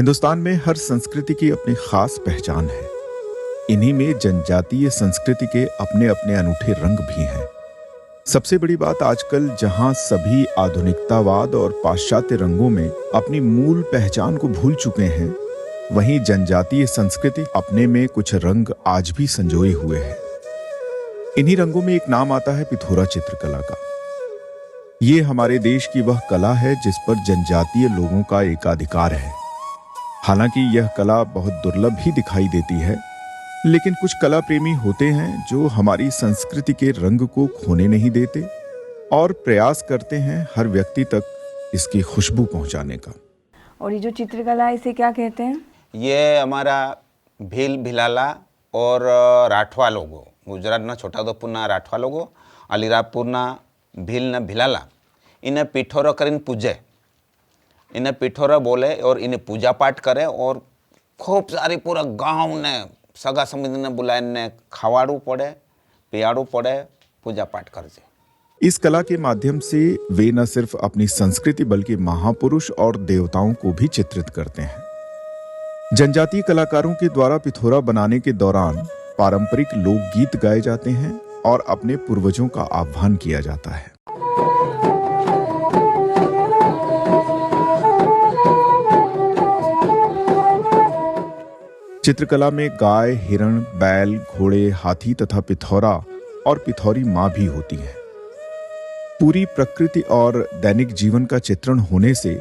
हिंदुस्तान में हर संस्कृति की अपनी खास पहचान है। इन्हीं में जनजातीय संस्कृति के अपने अपने अनूठे रंग भी हैं। सबसे बड़ी बात आजकल जहां सभी आधुनिकतावाद और पाश्चात्य रंगों में अपनी मूल पहचान को भूल चुके हैं, वहीं जनजातीय संस्कृति अपने में कुछ रंग आज भी संजोए हुए है। इन्हीं रंगों में एक नाम आता है पिथौरा चित्रकला का। ये हमारे देश की वह कला है जिस पर जनजातीय लोगों का एकाधिकार है। हालांकि यह कला बहुत दुर्लभ ही दिखाई देती है, लेकिन कुछ कला प्रेमी होते हैं जो हमारी संस्कृति के रंग को खोने नहीं देते और प्रयास करते हैं हर व्यक्ति तक इसकी खुशबू पहुंचाने का। और ये जो चित्रकला है इसे क्या कहते हैं? ये हमारा भील भिलाला और राठवा लोगो, गुजरात ना छोटाउदेपुर राठवा लोगो, अलीराजपुर भील न भिलाला, इन्हें पिठोरा करीने पूजे, इन्हें पिठोरा बोले और इन्हें पूजा पाठ करे और खूब सारी पूरा गांव ने सगा संबंधी ने बुलाने खावाड़ू पड़े, पियाड़ू पड़े, पूजा पाठ कर जे। इस कला के माध्यम से वे न सिर्फ अपनी संस्कृति बल्कि महापुरुष और देवताओं को भी चित्रित करते हैं। जनजातीय कलाकारों के द्वारा पिथौरा बनाने के दौरान पारंपरिक लोकगीत गाए जाते हैं और अपने पूर्वजों का आह्वान किया जाता है। चित्रकला में गाय, हिरण, बैल, घोड़े, हाथी तथा पिथौरा और पिथौरी मां भी होती है। पूरी प्रकृति और दैनिक जीवन का चित्रण होने से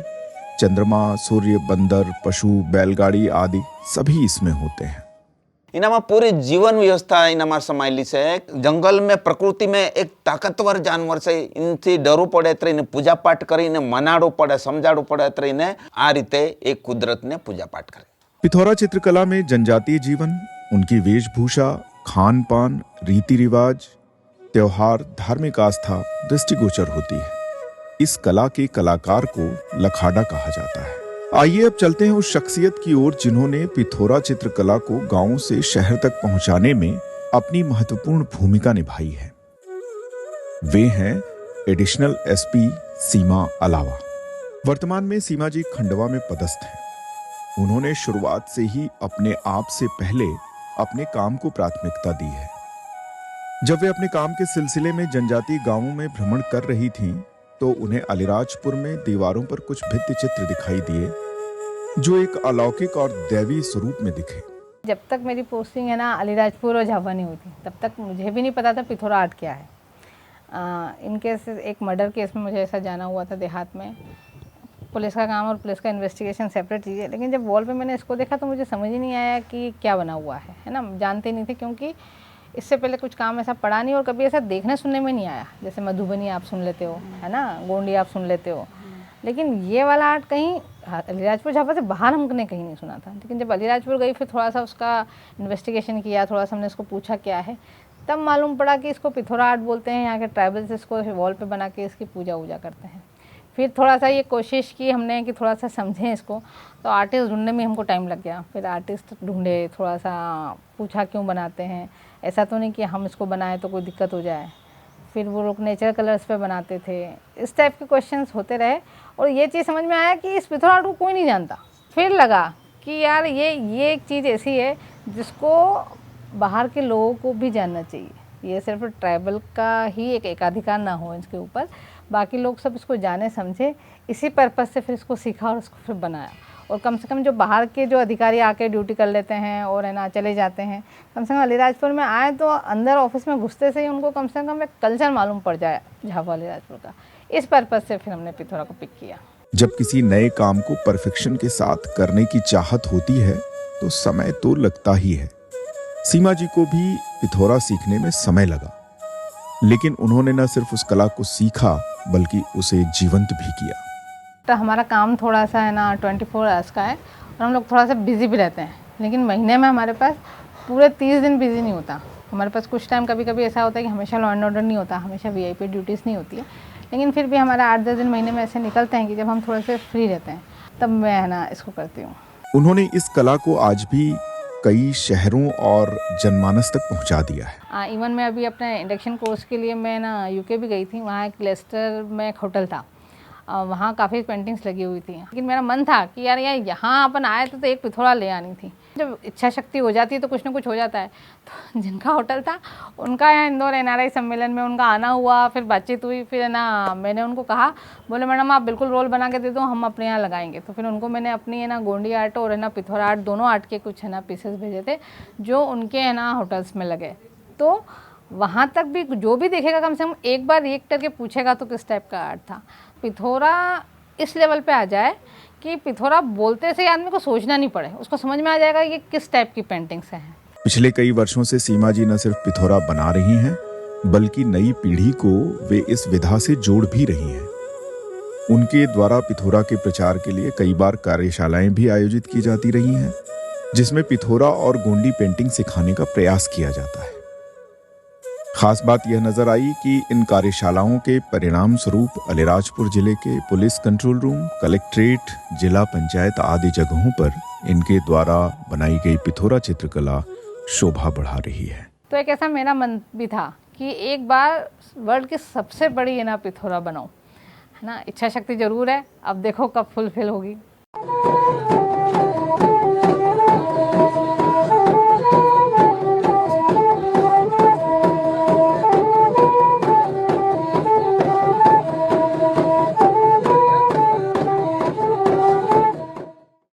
चंद्रमा, सूर्य, बंदर, पशु, बैलगाड़ी आदि सभी इसमें होते हैं। इनामा पूरी जीवन व्यवस्था इनामा समायेली से। जंगल में प्रकृति में एक ताकतवर जानवर से इनसे डरू पड़े तो इन्हें पूजा पाठ कर इन्हें मनाड़ू पड़े, समझाड़ू पड़े तो इन्हें आ रीते एक कुदरत ने पूजा पाठ करे। पिथौरा चित्रकला में जनजातीय जीवन, उनकी वेशभूषा, खान पान, रीति रिवाज, त्योहार, धार्मिक आस्था दृष्टिगोचर होती है। इस कला के कलाकार को लखाड़ा कहा जाता है। आइए अब चलते हैं उस शख्सियत की ओर जिन्होंने पिथौरा चित्रकला को गांव से शहर तक पहुंचाने में अपनी महत्वपूर्ण भूमिका निभाई है। वे हैं एडिशनल एसपी सीमा अलावा। वर्तमान में सीमा जी खंडवा में पदस्थ हैं। उन्होंने शुरुआत से ही अपने आप से पहले अपने काम को प्राथमिकता दी है। जब वे अपने काम के सिलसिले में जनजातीय गांवों में भ्रमण कर रही थीं, तो उन्हें अलीराजपुर में दीवारों पर कुछ भित्ति चित्र दिखाई दिए जो एक अलौकिक और दैवी स्वरूप में दिखे। जब तक मेरी पोस्टिंग है ना अलीराजपुर और झाबुआ नहीं हुई थी, तब तक मुझे भी नहीं पता था पिथौरा आर्ट क्या है। इनके एक मर्डर केस में मुझे ऐसा जाना हुआ था देहात में। पुलिस का काम और पुलिस का इन्वेस्टिगेशन सेपरेट चीज़ है, लेकिन जब वॉल पे मैंने इसको देखा तो मुझे समझ ही नहीं आया कि क्या बना हुआ है ना। जानते नहीं थे क्योंकि इससे पहले कुछ काम ऐसा पढ़ा नहीं और कभी ऐसा देखने सुनने में नहीं आया। जैसे मधुबनी आप सुन लेते हो, है ना, गोंडी आप सुन लेते हो, लेकिन ये वाला आर्ट कहीं अलीराजपुर झाबुआ से बाहर हमने कहीं नहीं सुना था। लेकिन जब अलीराजपुर गई, फिर थोड़ा सा उसका इन्वेस्टिगेशन किया, थोड़ा सा हमने इसको पूछा क्या है, तब मालूम पड़ा कि इसको पिथौरा आर्ट बोलते हैं। यहाँ के ट्राइबल्स इसको वॉल पे बना के इसकी पूजा वूजा करते हैं। फिर थोड़ा सा ये कोशिश की हमने कि थोड़ा सा समझें इसको, तो आर्टिस्ट ढूंढने में हमको टाइम लग गया। फिर आर्टिस्ट ढूंढे, थोड़ा सा पूछा क्यों बनाते हैं, ऐसा तो नहीं कि हम इसको बनाए तो कोई दिक्कत हो जाए। फिर वो लोग नेचर कलर्स पे बनाते थे, इस टाइप के क्वेश्चंस होते रहे और ये चीज़ समझ में आया कि इस पिथौरा आर्ट को कोई नहीं जानता। फिर लगा कि यार ये एक चीज़ ऐसी है जिसको बाहर के लोगों को भी जानना चाहिए। ये सिर्फ ट्राइबल का ही एक एकाधिकार ना हो इसके ऊपर, बाकी लोग सब इसको जाने समझे। इसी पर्पज़ से फिर इसको सीखा और इसको फिर बनाया। और कम से कम जो बाहर के जो अधिकारी आके ड्यूटी कर लेते हैं और है ना चले जाते हैं, कम से कम अलीराजपुर में आए तो अंदर ऑफिस में घुसते से ही उनको कम से कम एक कल्चर मालूम पड़ जाए झाबुआ अलीराजपुर का। इस पर्पज़ से फिर हमने पिथौरा को पिक किया। जब किसी नए काम को परफेक्शन के साथ करने की चाहत होती है तो समय तो लगता ही है। सीमा जी को भी पिथौरा सीखने में समय लगा, लेकिन उन्होंने न सिर्फ उस कला को सीखा बल्कि उसे जीवंत भी किया। तो हमारा काम थोड़ा सा है ना 24 आवर्स का है और हम लोग थोड़ा सा बिजी भी रहते हैं, लेकिन महीने में हमारे पास पूरे 30 दिन बिजी नहीं होता। हमारे पास कुछ टाइम कभी कभी ऐसा होता है कि हमेशा लॉ एंड ऑर्डर नहीं होता, हमेशा वीआईपी ड्यूटीज़ नहीं होती है, लेकिन फिर भी हमारा 8-10 दिन महीने में ऐसे निकलते हैं कि जब हम थोड़े से फ्री रहते हैं तब मैं है ना इसको करती हूँ। उन्होंने इस कला को आज भी कई शहरों और जनमानस तक पहुंचा दिया है। इवन मैं अभी अपने इंडक्शन कोर्स के लिए मैं ना यूके भी गई थी। वहाँ एक लेस्टर में एक होटल था, वहाँ काफ़ी पेंटिंग्स लगी हुई थी, लेकिन मेरा मन था कि यार यहाँ अपन आए तो एक पिथौरा ले आनी थी। जब इच्छा शक्ति हो जाती है तो कुछ ना कुछ हो जाता है। तो जिनका होटल था उनका यहाँ इंदौर NRI सम्मेलन में उनका आना हुआ, फिर बातचीत हुई, फिर ना मैंने उनको कहा, बोले मैडम आप बिल्कुल रोल बना के दे दो, हम अपने यहाँ लगाएंगे। तो फिर उनको मैंने अपनी गोंडी आर्ट और पिथौरा आर्ट दोनों आर्ट के कुछ पीसेस भेजे थे जो उनके होटल्स में लगे। तो वहाँ तक भी जो भी देखेगा कम से कम एक बार रिएक्ट करके पूछेगा तो किस टाइप का आर्ट था। पिथौरा इस लेवल पे आ जाए कि पिथौरा बोलते से आदमी को सोचना नहीं पड़े, उसको समझ में आ जाएगा ये किस टाइप की पेंटिंग्स हैं। पिछले कई वर्षों से सीमा जी न सिर्फ पिथौरा बना रही हैं, बल्कि नई पीढ़ी को वे इस विधा से जोड़ भी रही हैं। उनके द्वारा पिथौरा के प्रचार के लिए कई बार कार्यशालाएं भी आयोजित की जाती रही हैं, जिसमें पिथौरा और गोंडी पेंटिंग सिखाने का प्रयास किया जाता है। खास बात यह नजर आई कि इन कार्यशालाओं के परिणाम स्वरूप अलीराजपुर जिले के पुलिस कंट्रोल रूम, कलेक्ट्रेट, जिला पंचायत आदि जगहों पर इनके द्वारा बनाई गई पिथौरा चित्रकला शोभा बढ़ा रही है। तो एक ऐसा मेरा मन भी था कि एक बार वर्ल्ड की सबसे बड़ी पिथौरा बनाऊं, है ना। इच्छा शक्ति जरूर है, अब देखो कब फुलफिल होगी।